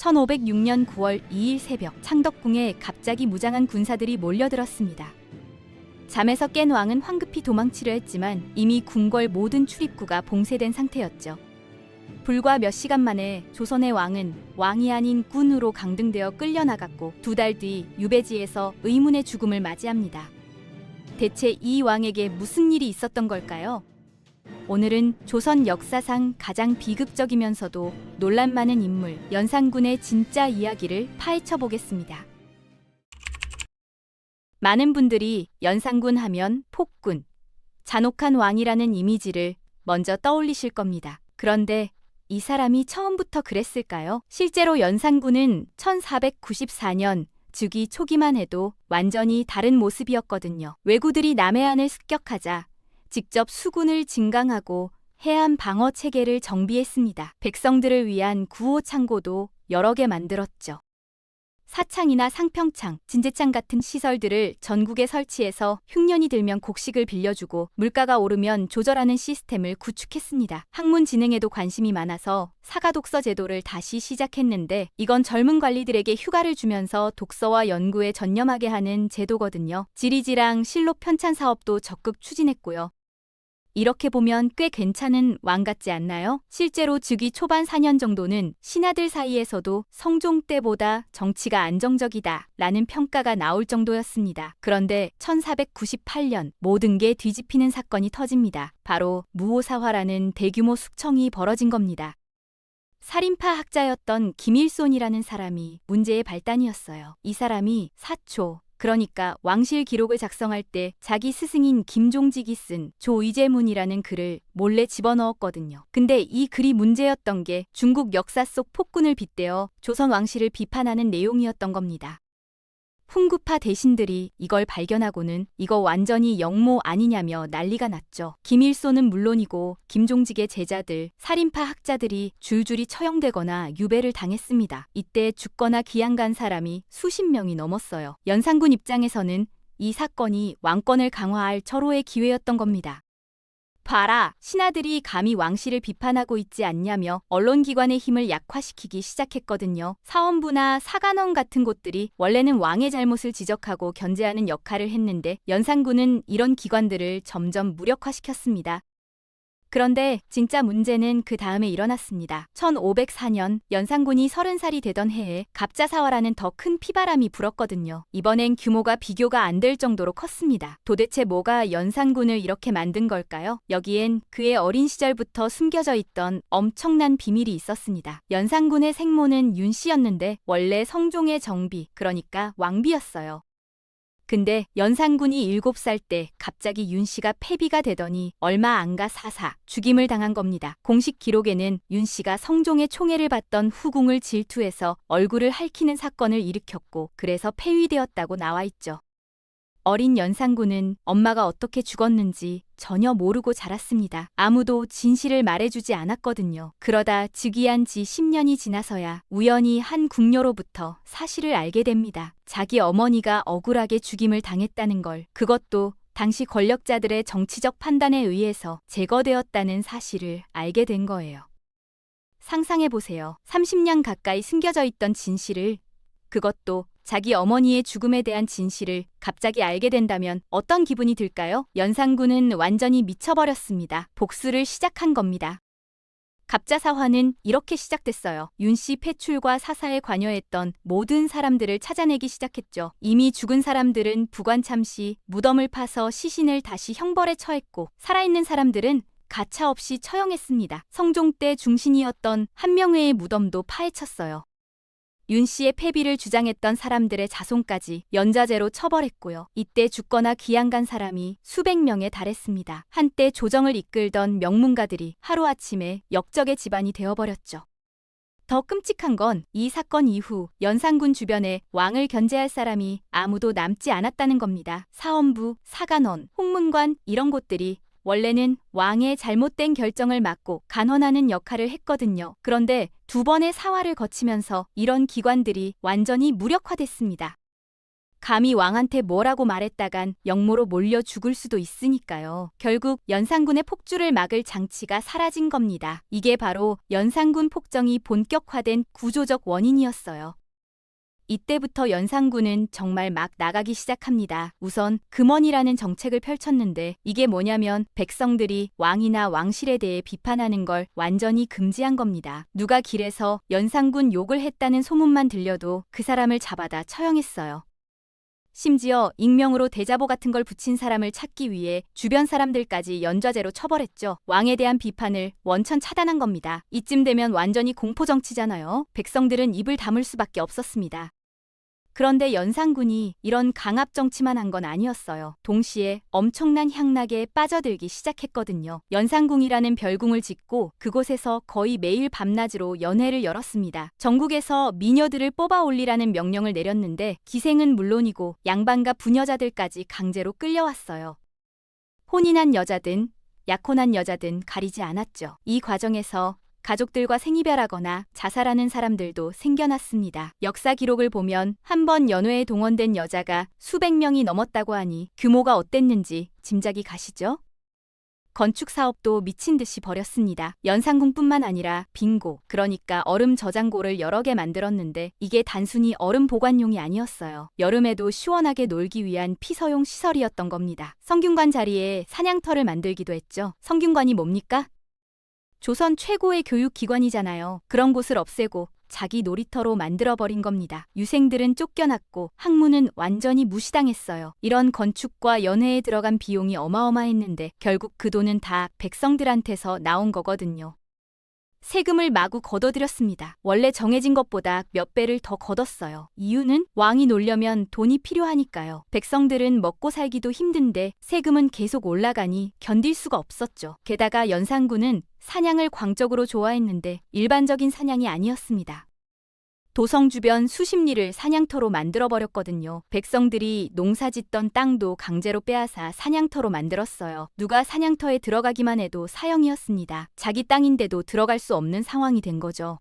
1506년 9월 2일 새벽 창덕궁에 갑자기 무장한 군사들이 몰려들었습니다. 잠에서 깬 왕은 황급히 도망치려 했지만 이미 궁궐 모든 출입구가 봉쇄된 상태였죠. 불과 몇 시간 만에 조선의 왕은 왕이 아닌 군으로 강등되어 끌려나갔고 2달 뒤 유배지에서 의문의 죽음을 맞이합니다. 대체 이 왕에게 무슨 일이 있었던 걸까요? 오늘은 조선 역사상 가장 비극적이면서도 논란 많은 인물 연산군의 진짜 이야기를 파헤쳐 보겠습니다. 많은 분들이 연산군 하면 폭군, 잔혹한 왕이라는 이미지를 먼저 떠올리실 겁니다. 그런데 이 사람이 처음부터 그랬을까요? 실제로 연산군은 1494년 즉위 초기만 해도 완전히 다른 모습이었거든요. 왜구들이 남해안을 습격하자 직접 수군을 증강하고 해안 방어 체계를 정비했습니다. 백성들을 위한 구호 창고도 여러 개 만들었죠. 사창이나 상평창, 진제창 같은 시설들을 전국에 설치해서 흉년이 들면 곡식을 빌려주고 물가가 오르면 조절하는 시스템을 구축했습니다. 학문 진흥에도 관심이 많아서 사가 독서 제도를 다시 시작했는데 이건 젊은 관리들에게 휴가를 주면서 독서와 연구에 전념하게 하는 제도거든요. 지리지랑 실록 편찬 사업도 적극 추진했고요. 이렇게 보면 꽤 괜찮은 왕 같지 않나요? 실제로 즉위 초반 4년 정도는 신하들 사이에서도 성종 때보다 정치가 안정적이다 라는 평가가 나올 정도였습니다. 그런데 1498년 모든 게 뒤집히는 사건이 터집니다. 바로 무오사화라는 대규모 숙청이 벌어진 겁니다. 살인파 학자였던 김일손이라는 사람이 문제의 발단이었어요. 이 사람이 사초, 그러니까 왕실 기록을 작성할 때 자기 스승인 김종직이 쓴 조의제문이라는 글을 몰래 집어넣었거든요. 근데 이 글이 문제였던 게 중국 역사 속 폭군을 빗대어 조선 왕실을 비판하는 내용이었던 겁니다. 훈구파 대신들이 이걸 발견하고는 이거 완전히 영모 아니냐며 난리가 났죠. 김일손은 물론이고 김종직의 제자들, 살인파 학자들이 줄줄이 처형되거나 유배를 당했습니다. 이때 죽거나 기양간 사람이 수십 명이 넘었어요. 연산군 입장에서는 이 사건이 왕권을 강화할 절호의 기회였던 겁니다. 봐라, 신하들이 감히 왕실을 비판하고 있지 않냐며 언론기관의 힘을 약화시키기 시작했거든요. 사원부나 사간원 같은 곳들이 원래는 왕의 잘못을 지적하고 견제하는 역할을 했는데 연산군은 이런 기관들을 점점 무력화시켰습니다. 그런데 진짜 문제는 그 다음에 일어났습니다. 1504년 연산군이 30살이 되던 해에 갑자사화라는 더 큰 피바람이 불었거든요. 이번엔 규모가 비교가 안 될 정도로 컸습니다. 도대체 뭐가 연산군을 이렇게 만든 걸까요? 여기엔 그의 어린 시절부터 숨겨져 있던 엄청난 비밀이 있었습니다. 연산군의 생모는 윤씨였는데 원래 성종의 정비, 그러니까 왕비였어요. 근데 연산군이 7살 때 갑자기 윤씨가 폐비가 되더니 얼마 안 가 사사, 죽임을 당한 겁니다. 공식 기록에는 윤씨가 성종의 총애를 받던 후궁을 질투해서 얼굴을 핥히는 사건을 일으켰고 그래서 폐위되었다고 나와 있죠. 어린 연산군은 엄마가 어떻게 죽었는지 전혀 모르고 자랐습니다. 아무도 진실을 말해주지 않았거든요. 그러다 즉위한 지 10년이 지나서야 우연히 한 궁녀로부터 사실을 알게 됩니다. 자기 어머니가 억울하게 죽임을 당했다는 걸, 그것도 당시 권력자들의 정치적 판단에 의해서 제거되었다는 사실을 알게 된 거예요. 상상해보세요. 30년 가까이 숨겨져 있던 진실을, 그것도 자기 어머니의 죽음에 대한 진실을 갑자기 알게 된다면 어떤 기분이 들까요? 연산군은 완전히 미쳐버렸습니다. 복수를 시작한 겁니다. 갑자사화는 이렇게 시작됐어요. 윤씨 폐출과 사사에 관여했던 모든 사람들을 찾아내기 시작했죠. 이미 죽은 사람들은 부관참시, 무덤을 파서 시신을 다시 형벌에 처했고 살아있는 사람들은 가차없이 처형했습니다. 성종 때 중신이었던 한명회의 무덤도 파헤쳤어요. 윤씨의 폐비를 주장했던 사람들의 자손까지 연좌제로 처벌했고요. 이때 죽거나 기양간 사람이 수백 명에 달했습니다. 한때 조정을 이끌던 명문가들이 하루아침에 역적의 집안이 되어버렸죠. 더 끔찍한 건 이 사건 이후 연산군 주변에 왕을 견제할 사람이 아무도 남지 않았다는 겁니다. 사원부, 사간원, 홍문관 이런 곳들이 원래는 왕의 잘못된 결정을 막고 간헌하는 역할을 했거든요. 그런데 2번의 사화를 거치면서 이런 기관들이 완전히 무력화됐습니다. 감히 왕한테 뭐라고 말했다간 역모로 몰려 죽을 수도 있으니까요. 결국 연산군의 폭주를 막을 장치가 사라진 겁니다. 이게 바로 연산군 폭정이 본격화된 구조적 원인이었어요. 이때부터 연산군은 정말 막 나가기 시작합니다. 우선 금원이라는 정책을 펼쳤는데 이게 뭐냐면 백성들이 왕이나 왕실에 대해 비판하는 걸 완전히 금지한 겁니다. 누가 길에서 연산군 욕을 했다는 소문만 들려도 그 사람을 잡아다 처형했어요. 심지어 익명으로 대자보 같은 걸 붙인 사람을 찾기 위해 주변 사람들까지 연좌제로 처벌했죠. 왕에 대한 비판을 원천 차단한 겁니다. 이쯤 되면 완전히 공포정치잖아요. 백성들은 입을 다물 수밖에 없었습니다. 그런데 연산군이 이런 강압정치만 한 건 아니었어요. 동시에 엄청난 향락에 빠져들기 시작했거든요. 연산궁이라는 별궁을 짓고 그곳에서 거의 매일 밤낮으로 연회를 열었습니다. 전국에서 미녀들을 뽑아 올리라는 명령을 내렸는데 기생은 물론이고 양반과 부녀자들까지 강제로 끌려왔어요. 혼인한 여자든 약혼한 여자든 가리지 않았죠. 이 과정에서 가족들과 생이별하거나 자살하는 사람들도 생겨났습니다. 역사 기록을 보면 한 번 연회에 동원된 여자가 수백 명이 넘었다고 하니 규모가 어땠는지 짐작이 가시죠? 건축 사업도 미친 듯이 벌였습니다. 연산궁뿐만 아니라 빙고, 그러니까 얼음 저장고를 여러 개 만들었는데 이게 단순히 얼음 보관용이 아니었어요. 여름에도 시원하게 놀기 위한 피서용 시설이었던 겁니다. 성균관 자리에 사냥터를 만들기도 했죠. 성균관이 뭡니까? 조선 최고의 교육기관이잖아요. 그런 곳을 없애고 자기 놀이터로 만들어버린 겁니다. 유생들은 쫓겨났고 학문은 완전히 무시당했어요. 이런 건축과 연회에 들어간 비용이 어마어마했는데 결국 그 돈은 다 백성들한테서 나온 거거든요. 세금을 마구 걷어들였습니다. 원래 정해진 것보다 몇 배를 더 걷었어요. 이유는 왕이 놀려면 돈이 필요하니까요. 백성들은 먹고 살기도 힘든데 세금은 계속 올라가니 견딜 수가 없었죠. 게다가 연산군은 사냥을 광적으로 좋아했는데 일반적인 사냥이 아니었습니다. 도성 주변 수십 리를 사냥터로 만들어버렸거든요. 백성들이 농사짓던 땅도 강제로 빼앗아 사냥터로 만들었어요. 누가 사냥터에 들어가기만 해도 사형이었습니다. 자기 땅인데도 들어갈 수 없는 상황이 된 거죠.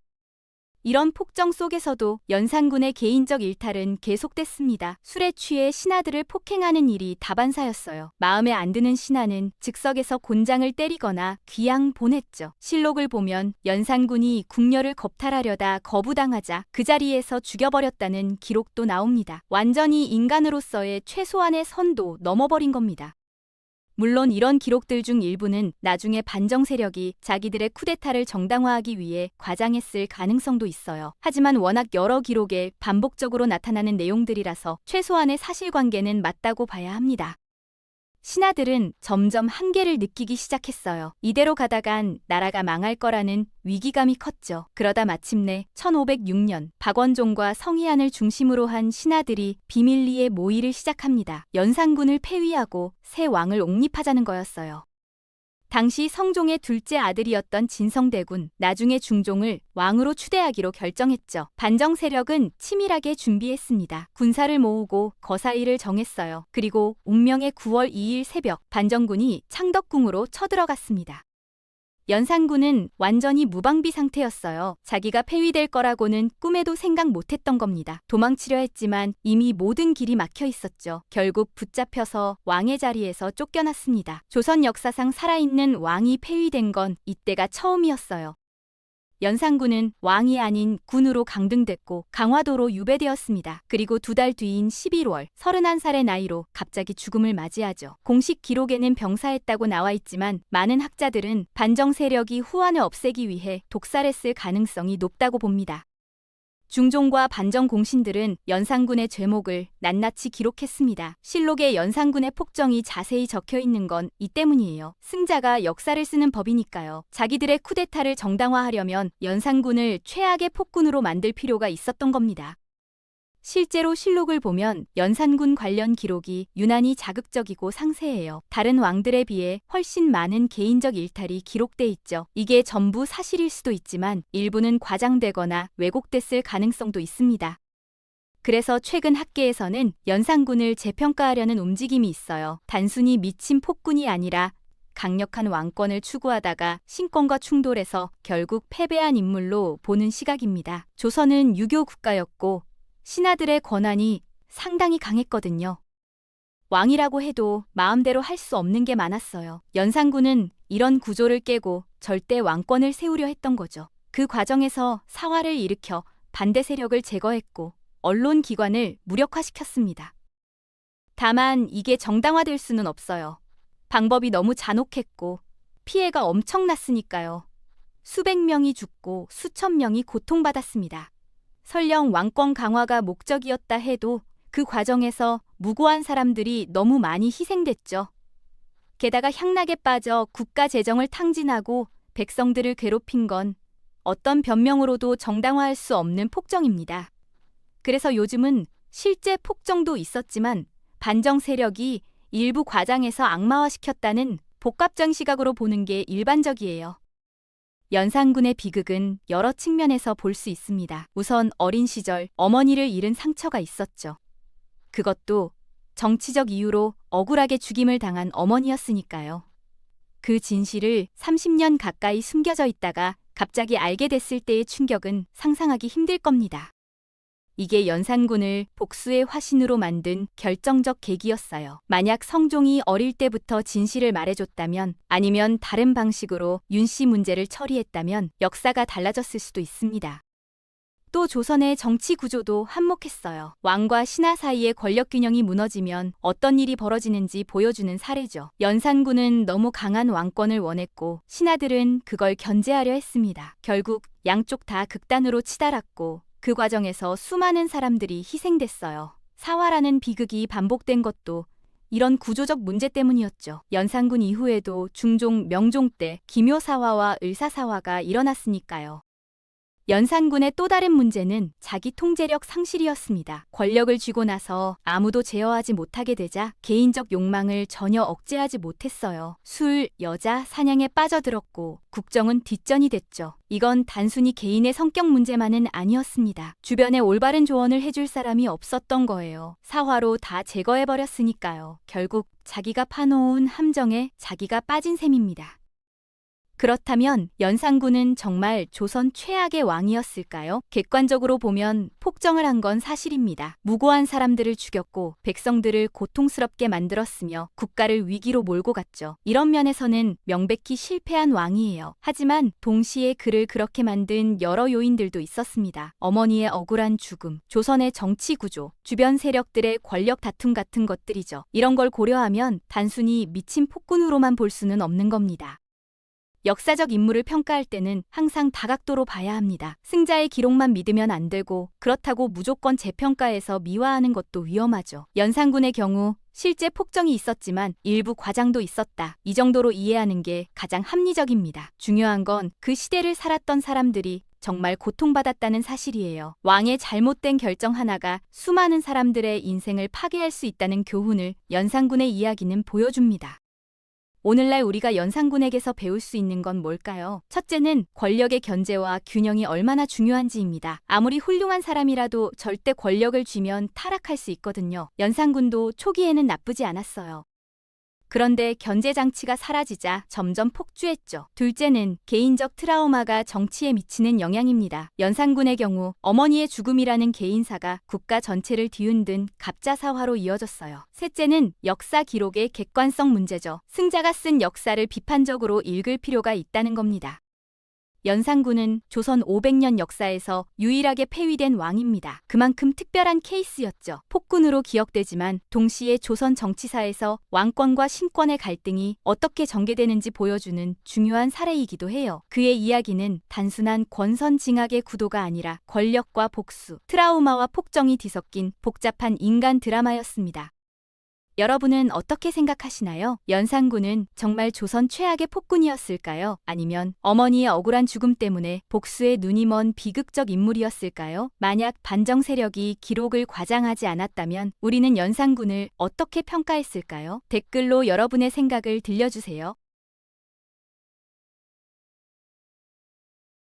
이런 폭정 속에서도 연산군의 개인적 일탈은 계속됐습니다. 술에 취해 신하들을 폭행하는 일이 다반사였어요. 마음에 안 드는 신하는 즉석에서 곤장을 때리거나 귀양 보냈죠. 실록을 보면 연산군이 궁녀를 겁탈하려다 거부당하자 그 자리에서 죽여버렸다는 기록도 나옵니다. 완전히 인간으로서의 최소한의 선도 넘어버린 겁니다. 물론 이런 기록들 중 일부는 나중에 반정 세력이 자기들의 쿠데타를 정당화하기 위해 과장했을 가능성도 있어요. 하지만 워낙 여러 기록에 반복적으로 나타나는 내용들이라서 최소한의 사실관계는 맞다고 봐야 합니다. 신하들은 점점 한계를 느끼기 시작했어요. 이대로 가다간 나라가 망할 거라는 위기감이 컸죠. 그러다 마침내 1506년 박원종과 성희안을 중심으로 한 신하들이 비밀리에 모의를 시작합니다. 연산군을 폐위하고 새 왕을 옹립하자는 거였어요. 당시 성종의 둘째 아들이었던 진성대군, 나중에 중종을 왕으로 추대하기로 결정했죠. 반정 세력은 치밀하게 준비했습니다. 군사를 모으고 거사일을 정했어요. 그리고 운명의 9월 2일 새벽 반정군이 창덕궁으로 쳐들어갔습니다. 연산군은 완전히 무방비 상태였어요. 자기가 폐위될 거라고는 꿈에도 생각 못했던 겁니다. 도망치려 했지만 이미 모든 길이 막혀 있었죠. 결국 붙잡혀서 왕의 자리에서 쫓겨났습니다. 조선 역사상 살아있는 왕이 폐위된 건 이때가 처음이었어요. 연산군은 왕이 아닌 군으로 강등됐고 강화도로 유배되었습니다. 그리고 2달 뒤인 11월 31살의 나이로 갑자기 죽음을 맞이하죠. 공식 기록에는 병사했다고 나와 있지만 많은 학자들은 반정 세력이 후한을 없애기 위해 독살했을 가능성이 높다고 봅니다. 중종과 반정 공신들은 연산군의 죄목을 낱낱이 기록했습니다. 실록에 연산군의 폭정이 자세히 적혀 있는 건 이 때문이에요. 승자가 역사를 쓰는 법이니까요. 자기들의 쿠데타를 정당화하려면 연산군을 최악의 폭군으로 만들 필요가 있었던 겁니다. 실제로 실록을 보면 연산군 관련 기록이 유난히 자극적이고 상세해요. 다른 왕들에 비해 훨씬 많은 개인적 일탈이 기록돼 있죠. 이게 전부 사실일 수도 있지만 일부는 과장되거나 왜곡됐을 가능성도 있습니다. 그래서 최근 학계에서는 연산군을 재평가하려는 움직임이 있어요. 단순히 미친 폭군이 아니라 강력한 왕권을 추구하다가 신권과 충돌해서 결국 패배한 인물로 보는 시각입니다. 조선은 유교 국가였고 신하들의 권한이 상당히 강했거든요. 왕이라고 해도 마음대로 할 수 없는 게 많았어요. 연산군은 이런 구조를 깨고 절대 왕권을 세우려 했던 거죠. 그 과정에서 사화를 일으켜 반대 세력을 제거했고 언론 기관을 무력화시켰습니다. 다만 이게 정당화될 수는 없어요. 방법이 너무 잔혹했고 피해가 엄청났으니까요. 수백 명이 죽고 수천 명이 고통받았습니다. 설령 왕권 강화가 목적이었다 해도 그 과정에서 무고한 사람들이 너무 많이 희생됐죠. 게다가 향락에 빠져 국가 재정을 탕진하고 백성들을 괴롭힌 건 어떤 변명으로도 정당화할 수 없는 폭정입니다. 그래서 요즘은 실제 폭정도 있었지만 반정 세력이 일부 과장해서 악마화시켰다는 복합적 시각으로 보는 게 일반적이에요. 연산군의 비극은 여러 측면에서 볼 수 있습니다. 우선 어린 시절 어머니를 잃은 상처가 있었죠. 그것도 정치적 이유로 억울하게 죽임을 당한 어머니였으니까요. 그 진실을 30년 가까이 숨겨져 있다가 갑자기 알게 됐을 때의 충격은 상상하기 힘들 겁니다. 이게 연산군을 복수의 화신으로 만든 결정적 계기였어요. 만약 성종이 어릴 때부터 진실을 말해줬다면, 아니면 다른 방식으로 윤씨 문제를 처리했다면 역사가 달라졌을 수도 있습니다. 또 조선의 정치 구조도 한몫했어요. 왕과 신하 사이의 권력 균형이 무너지면 어떤 일이 벌어지는지 보여주는 사례죠. 연산군은 너무 강한 왕권을 원했고 신하들은 그걸 견제하려 했습니다. 결국 양쪽 다 극단으로 치달았고 그 과정에서 수많은 사람들이 희생됐어요. 사화라는 비극이 반복된 것도 이런 구조적 문제 때문이었죠. 연산군 이후에도 중종, 명종 때 기묘사화와 을사사화가 일어났으니까요. 연산군의 또 다른 문제는 자기 통제력 상실이었습니다. 권력을 쥐고 나서 아무도 제어하지 못하게 되자 개인적 욕망을 전혀 억제하지 못했어요. 술, 여자, 사냥에 빠져들었고 국정은 뒷전이 됐죠. 이건 단순히 개인의 성격 문제만은 아니었습니다. 주변에 올바른 조언을 해줄 사람이 없었던 거예요. 사화로 다 제거해버렸으니까요. 결국 자기가 파놓은 함정에 자기가 빠진 셈입니다. 그렇다면 연산군은 정말 조선 최악의 왕이었을까요? 객관적으로 보면 폭정을 한 건 사실입니다. 무고한 사람들을 죽였고 백성들을 고통스럽게 만들었으며 국가를 위기로 몰고 갔죠. 이런 면에서는 명백히 실패한 왕이에요. 하지만 동시에 그를 그렇게 만든 여러 요인들도 있었습니다. 어머니의 억울한 죽음, 조선의 정치 구조, 주변 세력들의 권력 다툼 같은 것들이죠. 이런 걸 고려하면 단순히 미친 폭군으로만 볼 수는 없는 겁니다. 역사적 인물을 평가할 때는 항상 다각도로 봐야 합니다. 승자의 기록만 믿으면 안 되고 그렇다고 무조건 재평가해서 미화하는 것도 위험하죠. 연산군의 경우 실제 폭정이 있었지만 일부 과장도 있었다. 이 정도로 이해하는 게 가장 합리적입니다. 중요한 건 그 시대를 살았던 사람들이 정말 고통받았다는 사실이에요. 왕의 잘못된 결정 하나가 수많은 사람들의 인생을 파괴할 수 있다는 교훈을 연산군의 이야기는 보여줍니다. 오늘날 우리가 연산군에게서 배울 수 있는 건 뭘까요? 첫째는 권력의 견제와 균형이 얼마나 중요한지입니다. 아무리 훌륭한 사람이라도 절대 권력을 쥐면 타락할 수 있거든요. 연산군도 초기에는 나쁘지 않았어요. 그런데 견제 장치가 사라지자 점점 폭주했죠. 둘째는 개인적 트라우마가 정치에 미치는 영향입니다. 연산군의 경우 어머니의 죽음이라는 개인사가 국가 전체를 뒤흔든 갑자사화로 이어졌어요. 셋째는 역사 기록의 객관성 문제죠. 승자가 쓴 역사를 비판적으로 읽을 필요가 있다는 겁니다. 연산군은 조선 500년 역사에서 유일하게 폐위된 왕입니다. 그만큼 특별한 케이스였죠. 폭군으로 기억되지만 동시에 조선 정치사에서 왕권과 신권의 갈등이 어떻게 전개되는지 보여주는 중요한 사례이기도 해요. 그의 이야기는 단순한 권선징악의 구도가 아니라 권력과 복수, 트라우마와 폭정이 뒤섞인 복잡한 인간 드라마였습니다. 여러분은 어떻게 생각하시나요? 연산군은 정말 조선 최악의 폭군이었을까요? 아니면 어머니의 억울한 죽음 때문에 복수에 눈이 먼 비극적 인물이었을까요? 만약 반정 세력이 기록을 과장하지 않았다면 우리는 연산군을 어떻게 평가했을까요? 댓글로 여러분의 생각을 들려주세요.